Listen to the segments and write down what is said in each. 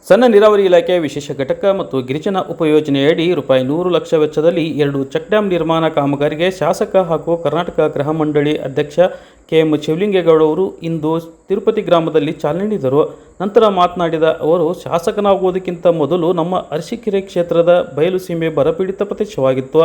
ಸಣ್ಣ ನೀರಾವರಿ ಇಲಾಖೆ ವಿಶೇಷ ಘಟಕ ಮತ್ತು ಗಿರಿಜನ ಉಪಯೋಜನೆಯಡಿ ₹100 ಲಕ್ಷ ವೆಚ್ಚದಲ್ಲಿ 2 ಚೆಕ್ ಡ್ಯಾಂ ನಿರ್ಮಾಣ ಕಾಮಗಾರಿಗೆ ಶಾಸಕ ಹಾಗೂ ಕರ್ನಾಟಕ ಗೃಹ ಮಂಡಳಿ ಅಧ್ಯಕ್ಷ ಕೆ.ಎಂ. ಶಿವಲಿಂಗೇಗೌಡ ಅವರು ಇಂದು ತಿರುಪತಿ ಗ್ರಾಮದಲ್ಲಿ ಚಾಲನೆ ನೀಡಿದರು. ನಂತರ ಮಾತನಾಡಿದ ಅವರು, ಶಾಸಕನಾಗುವುದಕ್ಕಿಂತ ಮೊದಲು ನಮ್ಮ ಅರಸೀಕೆರೆ ಕ್ಷೇತ್ರದ ಬಯಲು ಸೀಮೆ ಬರಪೀಡಿತ ಪ್ರದೇಶವಾಗಿತ್ತು.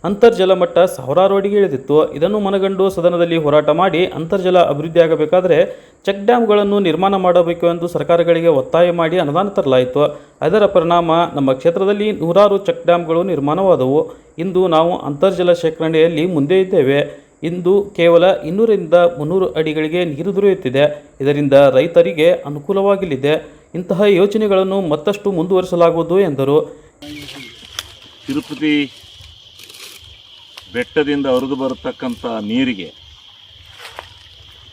ಅಂತರ್ಜಲ ಮಟ್ಟ ಸಾವಿರಾರು ಅಡಿಗೆ ಇಳಿದಿತ್ತು. ಇದನ್ನು ಮನಗಂಡು ಸದನದಲ್ಲಿ ಹೋರಾಟ ಮಾಡಿ ಅಂತರ್ಜಲ ಅಭಿವೃದ್ಧಿಯಾಗಬೇಕಾದರೆ ಚೆಕ್ ಡ್ಯಾಂಗಳನ್ನು ನಿರ್ಮಾಣ ಮಾಡಬೇಕು ಎಂದು ಸರ್ಕಾರಗಳಿಗೆ ಒತ್ತಾಯ ಮಾಡಿ ಅನುದಾನ ತರಲಾಯಿತು. ಅದರ ಪರಿಣಾಮ ನಮ್ಮ ಕ್ಷೇತ್ರದಲ್ಲಿ ನೂರಾರು ಚೆಕ್ ಡ್ಯಾಂಗಳು ನಿರ್ಮಾಣವಾದವು. ಇಂದು ನಾವು ಅಂತರ್ಜಲ ಶೇಖರಣೆಯಲ್ಲಿ ಮುಂದೆ ಇದ್ದೇವೆ. ಇಂದು ಕೇವಲ 200ರಿಂದ 300 ಅಡಿಗಳಿಗೆ ನೀರು ದೊರೆಯುತ್ತಿದೆ. ಇದರಿಂದ ರೈತರಿಗೆ ಅನುಕೂಲವಾಗಲಿದೆ. ಇಂತಹ ಯೋಜನೆಗಳನ್ನು ಮತ್ತಷ್ಟು ಮುಂದುವರಿಸಲಾಗುವುದು ಎಂದರು. ತಿರುಪತಿ ಬೆಟ್ಟದಿಂದ ಹರಿದು ಬರತಕ್ಕಂಥ ನೀರಿಗೆ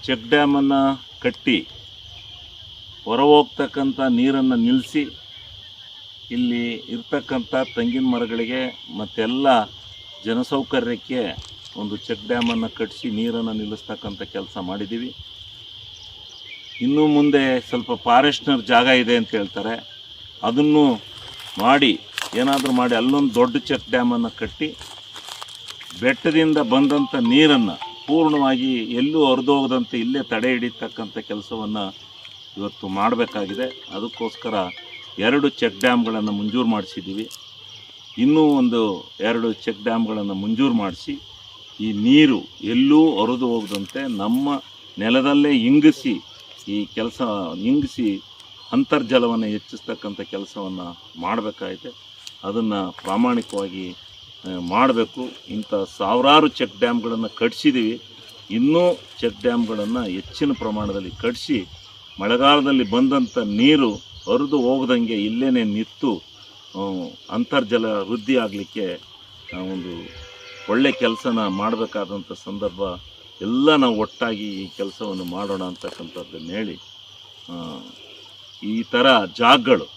ಚೆಕ್ ಡ್ಯಾಮನ್ನು ಕಟ್ಟಿ ಹೊರ ಹೋಗ್ತಕ್ಕಂಥ ನೀರನ್ನು ನಿಲ್ಲಿಸಿ ಇಲ್ಲಿ ಇರ್ತಕ್ಕಂಥ ತೆಂಗಿನ ಮರಗಳಿಗೆ ಮತ್ತೆಲ್ಲ ಜನಸೌಕರ್ಯಕ್ಕೆ ಒಂದು ಚೆಕ್ ಡ್ಯಾಮನ್ನು ಕಟ್ಟಿಸಿ ನೀರನ್ನು ನಿಲ್ಲಿಸ್ತಕ್ಕಂಥ ಕೆಲಸ ಮಾಡಿದ್ದೀವಿ. ಇನ್ನು ಮುಂದೆ ಸ್ವಲ್ಪ ಫಾರೆಸ್ಟ್ನರ್ ಜಾಗ ಇದೆ ಅಂತ ಹೇಳ್ತಾರೆ, ಅದನ್ನು ಮಾಡಿ ಏನಾದರೂ ಮಾಡಿ ಅಲ್ಲೊಂದು ದೊಡ್ಡ ಚೆಕ್ ಡ್ಯಾಮನ್ನು ಕಟ್ಟಿ ಬೆಟ್ಟದಿಂದ ಬಂದಂಥ ನೀರನ್ನು ಪೂರ್ಣವಾಗಿ ಎಲ್ಲೂ ಹರಿದೋಗದಂತೆ ಇಲ್ಲೇ ತಡೆ ಹಿಡಿತಕ್ಕಂಥ ಕೆಲಸವನ್ನು ಇವತ್ತು ಮಾಡಬೇಕಾಗಿದೆ. ಅದಕ್ಕೋಸ್ಕರ 2 ಚೆಕ್ ಡ್ಯಾಮ್ಗಳನ್ನು ಮಂಜೂರು ಮಾಡಿಸಿದ್ದೀವಿ. ಇನ್ನೂ ಒಂದು 2 ಚೆಕ್ ಡ್ಯಾಮ್ಗಳನ್ನು ಮಂಜೂರು ಮಾಡಿಸಿ ಈ ನೀರು ಎಲ್ಲೂ ಹರಿದು ಹೋಗದಂತೆ ನಮ್ಮ ನೆಲದಲ್ಲೇ ಇಂಗಿಸಿ ಅಂತರ್ಜಲವನ್ನು ಹೆಚ್ಚಿಸ್ತಕ್ಕಂಥ ಕೆಲಸವನ್ನು ಮಾಡಬೇಕಾಗಿದೆ. ಅದನ್ನು ಪ್ರಾಮಾಣಿಕವಾಗಿ ಮಾಡಬೇಕು. ಇಂಥ ಸಾವಿರಾರು ಚೆಕ್ ಡ್ಯಾಮ್ಗಳನ್ನು ಕಟ್ಟಿಸಿದ್ದೀವಿ. ಇನ್ನೂ ಚೆಕ್ ಡ್ಯಾಮ್ಗಳನ್ನು ಹೆಚ್ಚಿನ ಪ್ರಮಾಣದಲ್ಲಿ ಕಟ್ಟಿಸಿ ಮಳೆಗಾಲದಲ್ಲಿ ಬಂದಂಥ ನೀರು ಹರಿದು ಹೋಗದಂಗೆ ಇಲ್ಲೇ ನಿಂತು ಅಂತರ್ಜಲ ವೃದ್ಧಿ ಆಗಲಿಕ್ಕೆ ಒಂದು ಒಳ್ಳೆ ಕೆಲಸನ ಮಾಡಬೇಕಾದಂಥ ಸಂದರ್ಭ. ಎಲ್ಲ ನಾವು ಒಟ್ಟಾಗಿ ಈ ಕೆಲಸವನ್ನು ಮಾಡೋಣ ಅಂತಕ್ಕಂಥದ್ದನ್ನು ಹೇಳಿ, ಈ ಥರ ಜಾಗಗಳು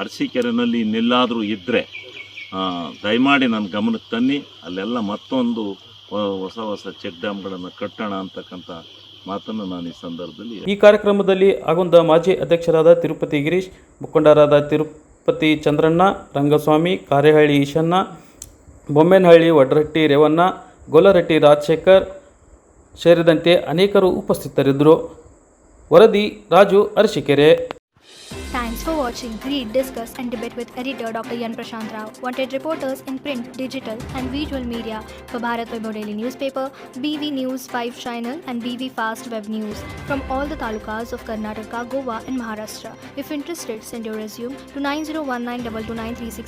ಅರಸೀಕೆರೆಯಲ್ಲಿ ಇನ್ನೆಲ್ಲಾದರೂ ಇದ್ದರೆ ದಯಮಾಡಿ ನನ್ನ ಗಮನಕ್ಕೆ ತನ್ನಿ. ಅಲ್ಲೆಲ್ಲ ಮತ್ತೊಂದು ಹೊಸ ಚೆಕ್ ಡ್ಯಾಮ್ಗಳನ್ನು ಕಟ್ಟೋಣ ಅಂತಕ್ಕಂಥ ಮಾತನ್ನು ನಾನು ಈ ಸಂದರ್ಭದಲ್ಲಿ. ಈ ಕಾರ್ಯಕ್ರಮದಲ್ಲಿ ಆಗುಂದ ಮಾಜಿ ಅಧ್ಯಕ್ಷರಾದ ತಿರುಪತಿ ಗಿರೀಶ್, ಮುಖಂಡರಾದ ತಿರುಪತಿ ಚಂದ್ರಣ್ಣ, ರಂಗಸ್ವಾಮಿ, ಕಾರೇಹಳ್ಳಿ ಈಶಣ್ಣ, ಬೊಮ್ಮೇನಹಳ್ಳಿ ವಡ್ರಟ್ಟಿ ರೇವಣ್ಣ, ಗೊಲ್ಲರಟ್ಟಿ ರಾಜಶೇಖರ್ ಸೇರಿದಂತೆ ಅನೇಕರು ಉಪಸ್ಥಿತರಿದ್ದರು. ವರದಿ Raju, Arsikere. Thanks for watching. Read, discuss and debate with editor Dr. Yan Prashant Rao. Wanted reporters in print, digital and visual media for Bharat Vaibhav Daily Newspaper, BV News 5 Channel and BV Fast Web News from all the talukas of Karnataka, Goa and Maharashtra. If interested, send your resume to 9019229369.